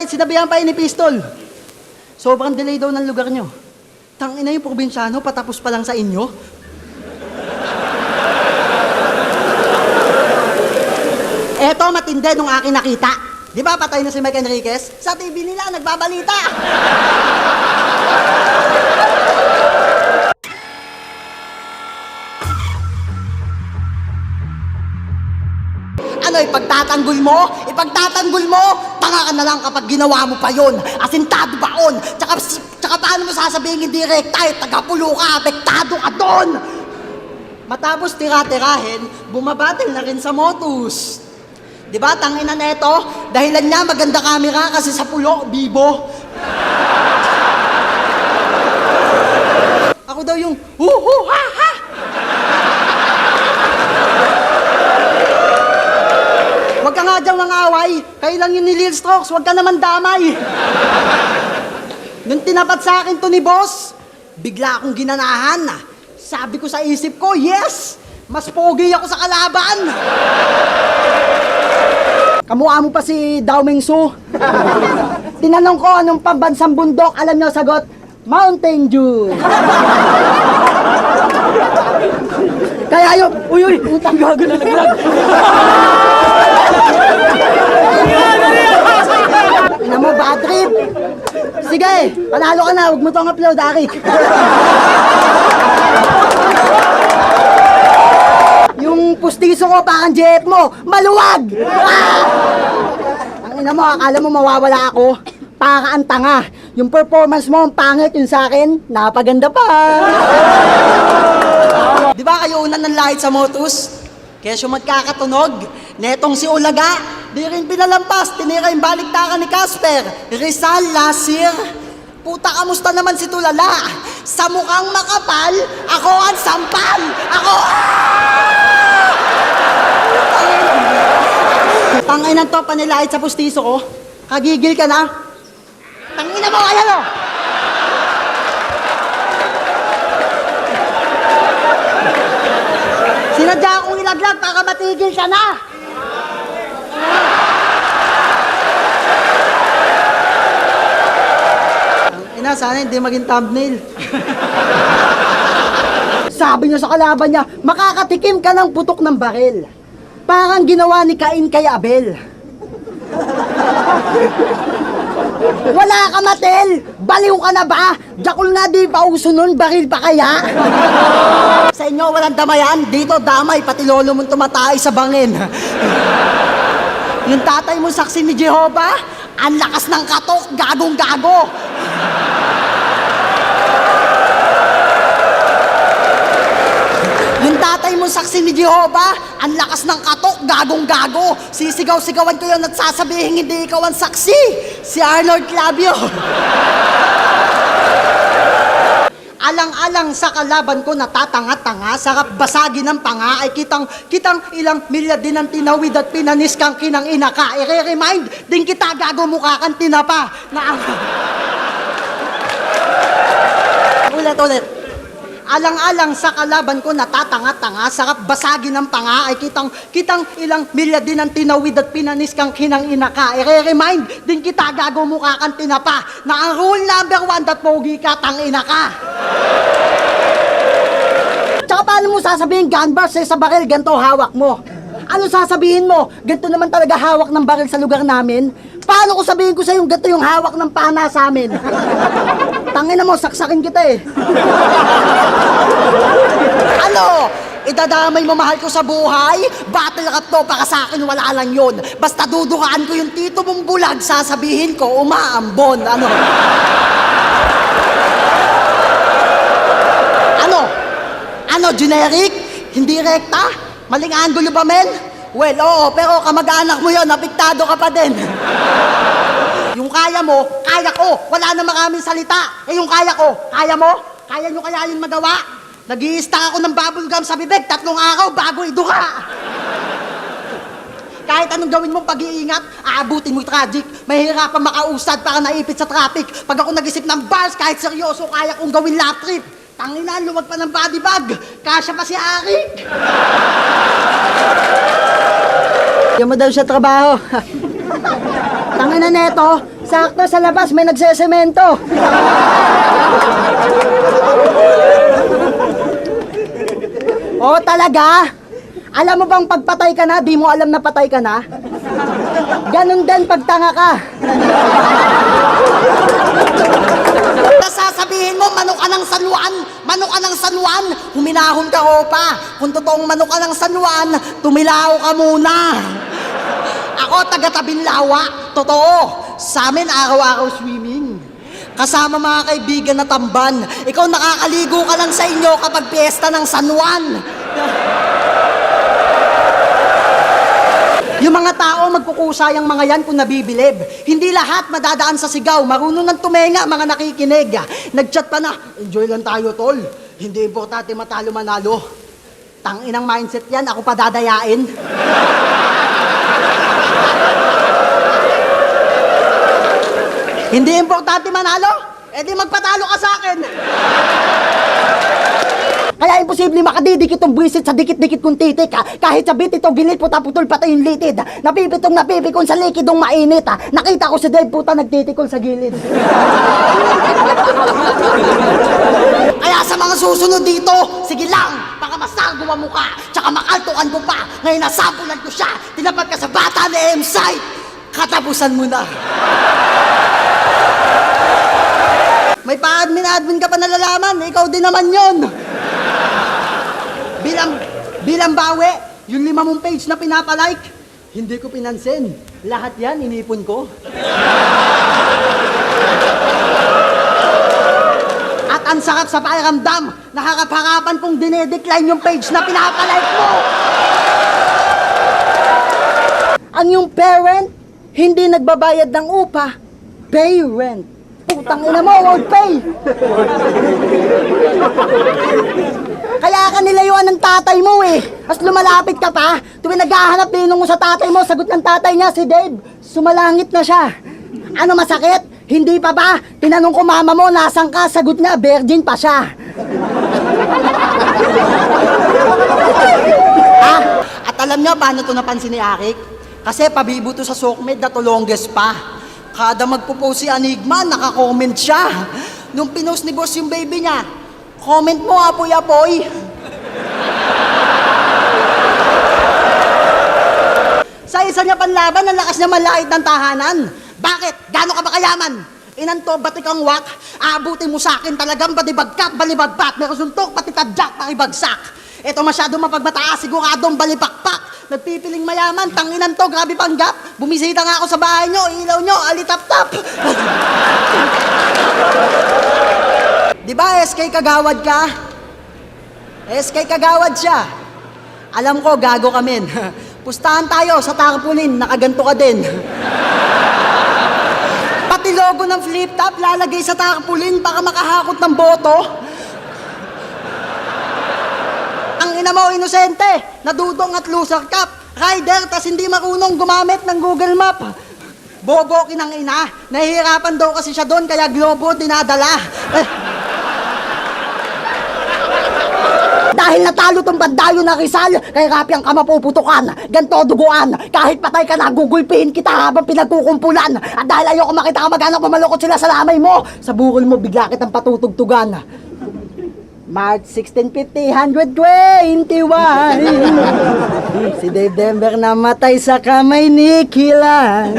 sinabihan pa yun ni Pistol. Sobrang delay daw ng lugar nyo. Tangina yung probinsyano, patapos pa lang sa inyo. Eto, matindi nung aking nakita. Di ba patay na si Mike Enriquez? Sa TV nila, nagbabalita. Ano, ipagtatanggol mo, tanga ka na lang kapag ginawa mo pa yun. Asintado baon. Tsaka paano mo sasabihin hindi rekta, tagapulo ka, apektado ka doon. Matapos tira-tirahin, bumabatil na rin sa Motus. Di ba, tangina neto, dahilan niya maganda camera kasi sa pulo, bibo. Ako daw yung, ha-ha! Huwag ka nga dyan mga away. Kayo lang yun ni Lil Strokes. Huwag ka naman damay. Nung tinapat sa akin to ni boss, bigla akong ginanahan. Sabi ko sa isip ko, yes! Mas pogi ako sa kalaban. Kamukha mo pa si Dao Mingsu. Tinanong ko anong pambansang bundok. Alam niyo sagot, Mountain Dew. Kaya yun, uy, utang gago na naglag. Ina mo, bad trip. Sige, panalo ka na, huwag mo tong upload, Arik. Yung pustiso ko, parang jeep mo, maluwag! Ang ina mo, akala mo mawawala ako. Para ang tanga. Yung performance mo, ang pangit yun sa akin, napaganda pa. Di ba kayo unan ng lahit sa Motus? Kesyo magkakatunog. Netong si Ulaga, di rin pinalampas, tinira yung baliktaran ni Casper. Rizal, Lasir. Puta, kamusta naman si Tulala? Sa mukhang makapal, ako ang sampal! Ako! Tangin ng to, panilahit sa pustiso ko. Kagigil ka na. Tangin na mo, ayan o! Sinadya akong ilaglag para matigil ka na! Ina, sana hindi maging thumbnail. Sabi niya sa kalaban niya, makakatikim ka ng putok ng baril. Parang ginawa ni Cain kay Abel. Wala ka, Matel! Baliw ka na ba? Jakul nga di ba uso nun, baril pa kaya? Sa inyo walang damayan, dito damay, pati lolo mong tumatay sa bangin. Yung tatay mo saksi ni Jehovah, ang lakas ng katok, gagong-gago. Yung tatay mo saksi ni Jehovah, ang lakas ng katok, gagong-gago. Sisigaw-sigawan ko yun at sasabihin hindi ikaw ang saksi. Si Arnold Clavio. Alang-alang sa kalaban ko natatanga-tanga, sarap basagin ng panga, ay kitang ilang milya din ang tinawid at pinanis kang kinang inaka. I-remind din kita, gago mukha kang tinapa. Ulit. Alang-alang sa kalaban ko natatanga-tanga, sarap basagin ng panga, ay kitang ilang milya din ang tinawid at pinanis kang kinang inaka. I-remind din kita, gago mukha kang tinapa, na ang rule number 1, dat pogi ka, tang inaka. Tsaka paano mo sasabihin gun bars sa baril, ganito hawak mo? Ano sasabihin mo? Ganito naman talaga hawak ng baril sa lugar namin? Paano ko sabihin ko sa'yo ganito yung hawak ng pana sa amin? Tangina mo, saksakin kita eh. Ano? Idadamay mo mahal ko sa buhay? Battle rap to, para sa akin wala lang yun. Basta dudukaan ko yung tito mong bulag, sasabihin ko, umaambon. Ano, generic? Hindi rekta? Maling angulo ba, men? Well, oo, pero kamag-anak mo yun, apektado ka pa din. Yung kaya mo, kaya ko. Wala na maraming salita. Eh yung kaya ko, kaya mo? Kaya nyo kaya yun magawa? Nag-i-stack ako ng bubble gum sa bibig, 3 araw bago iduka. Kahit anong gawin mong pag-iingat, aabutin mo'y tragic. Mahihirapan makausad para naipit sa traffic. Pag ako nag-isip ng bars, kahit seryoso, kaya kong gawin lap trip. Tangina, luwag pa ng body bag. Kasya pa si Arik. Yan mo daw siya trabaho. Tangina neto, Sakto sa labas, may nagsesemento. Oh, talaga? Alam mo bang pagpatay ka na, di mo alam na patay ka na? Ganon din pagtanga ka. Sasabihin mo, manok ka ng San Juan, manok ka ng San Juan, huminahon ka pa. Kung totoong manok ka ng San Juan, tumilaw ka muna. Ako, taga-Tabinlawa. Totoo, sa amin araw-araw swimming. Kasama mga kaibigan na tamban. Ikaw nakakaligo ka lang sa inyo kapag piyesta ng San Juan. Yung mga tao magkukusayang mga yan kung nabibilib. Hindi lahat madadaan sa sigaw. Marunong ng tumenga, mga nakikinig. Nagchat pa na, enjoy lang tayo, tol. Hindi importante matalo manalo. Tanginang mindset yan, ako pa dadayain. Hindi importante manalo? Eh di magpatalo ka sa akin. Kaya imposible makadidikit tong buwisit sa dikit-dikit kong titik. Kahit sa bit ito gilid, puta-putol pati yung litid. Napipitong napipikon sa likidong mainit. Nakita ko si Dave, puta, nagtitikol sa gilid. Kaya sa mga susunod dito, sige lang, baka masago ang mukha, tsaka makaltukan ko pa. Ngayon nasampulan ko siya, tinapat ka sa bata ni M-Site. Katapusan mo na. May pa-admin ka pa nalalaman, ikaw din naman yon. Bilang bawi, yung 5 mong page na pinapalike, hindi ko pinansin. Lahat yan, inipon ko. At ang sarap sa pakiramdam, nakakaparapan kong dinedecline yung page na pinapalike mo. Ang yung parent, hindi nagbabayad ng upa, pay rent. Putang ina mo, won't pay. Kaya ka nilayuan ng tatay mo eh. As lumalapit ka pa, tuwing naghahanap ninong mo sa tatay mo, sagot ng tatay niya si Dave, sumalangit na siya. Ano masakit? Hindi pa ba? Tinanong ko mama mo, nasan ka? Sagot niya, virgin pa siya. At alam niyo paano to napansin ni Arik? Kasi pabibo to sa Sokmed na to longest pa. Kada magpo-post si Enigma, naka-comment siya. Nung pinost ni boss yung baby niya, comment mo, apoy-apoy. Sa isa niya panlaban, ang lakas niya malait ng tahanan. Bakit? Gaano ka ba kayaman? Inanto, batikang wak, aabutin mo sa akin talagang balibagkat, balibagpat, meron suntok, pati tadyak, pakibagsak. Ito masyado mapagmataas, siguradong balipakpak. Nagpipiling mayaman, tanginan to, grabe panggap. Bumisita nga ako sa bahay nyo, ilaw nyo, alitap-tap. Di ba SK Kagawad ka? SK Kagawad siya. Alam ko, gago ka men. Pustahan tayo sa tarpaulin, nakaganto ka din. Pati logo ng flip top, lalagay sa tarpaulin para makahakot ng boto. Ang ina mo, inosente, nadudong at loser cup. Rider, tas hindi marunong gumamit ng Google Map. Bobo kinang ina, nahihirapan daw kasi siya doon, kaya globo dinadala. Dahil natalo tong bandayo na Rizal, kay Rapi ang kamapuputukan, ganto duguan, kahit patay ka na, gugulpihin kita habang pinagkukumpulan. At dahil ayoko makita ka mag-anak, mamalukot sila sa lamay mo, sa burol mo bigla kitang patutugtugan. March 1650, 121. Si Dave Denver namatay sa kamay ni Kilan.